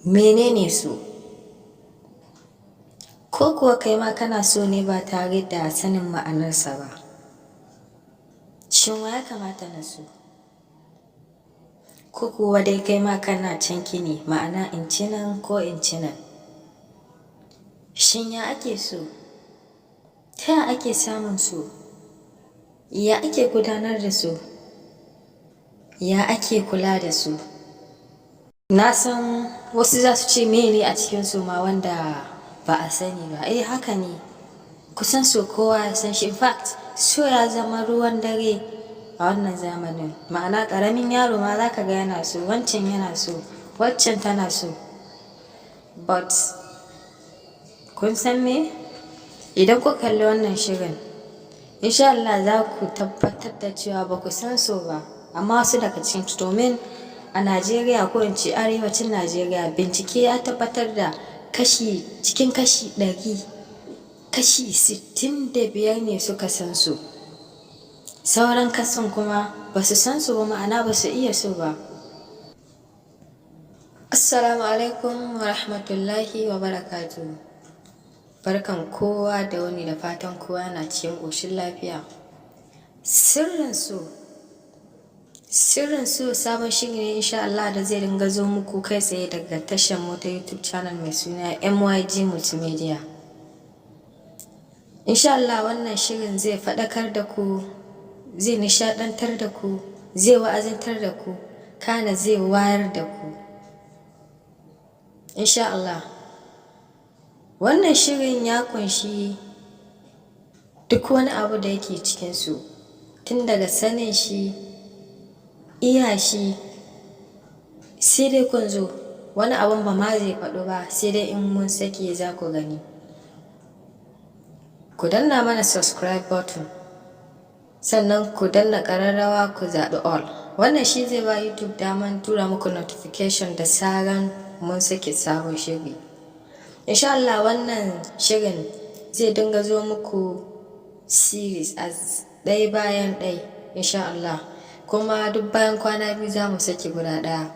menene so? Ko kuwa kai ma kana so ne ba tare da sanin ma'anarsa ba? Shin wa ya kamata na so? Ko kuwa dai kai ma kana canki ne, ma'ana in ci nan ko in ci nan? Shin ya ake so? Ta ya ake samun so? Ya ake gudanar da su? Ya ake kula da su? Na san wasu za su ce mene a cikin su ma wanda ba a sani ba. Haka ne. Kusan so kowa ya san shi. In fact, so ya zama ruwan dare a wannan zamanin. Ma'ana ƙaramin yaro ma za ka ga yana so, wancan yana so, waccan tana so. But kun san me? Idan ku kalli wannan shirin, insha Allah za ku tabbatar da cewa ba ku san so ba. Amma wasu daga cikin domin a Najeriya ko in ce arewacin Najeriya, bincike ya tabbatar da cikin kashi 100, kashi 65 ne suka san so. Sauran kasan kuma ba su san so ba, ma'ana ba su iya so ba. Assalamu alaikum wa rahmatullahi wa barakatuhu. Barkan kowa da wani da fatan kowa na cikin ƙoshin lafiya. Sirrin so sabon shiri ne insha Allah da zai dinga zo muku kai tsaye daga tashar mu ta YouTube channel mai suna MYG Multimedia. Insha Allah wannan shirin zai faɗakar da ku, zai nishaɗantar da ku, zai wa'azantar da ku, kana zai wayar da ku. Insha Allah. Wannan shirin ya kunshi duk wani abu da yake cikin su, tun daga sanin shi, iya shi, sai dai kun zo wani abun ba ma zai faɗo ba, sai dai in mun sake za ku gani. Ku danna mana subscribe button, sannan ku danna ƙararrawa ku zaɓi all. Wannan shi zai ba YouTube daman tura muku notification da saran mun sake sabon shiri. Insha Allah wannan shirin zai dinga zo muku series as ɗaya bayan ɗaya insha Allah. Kuma duk bayan kwana 2 za mu saki guda ɗaya.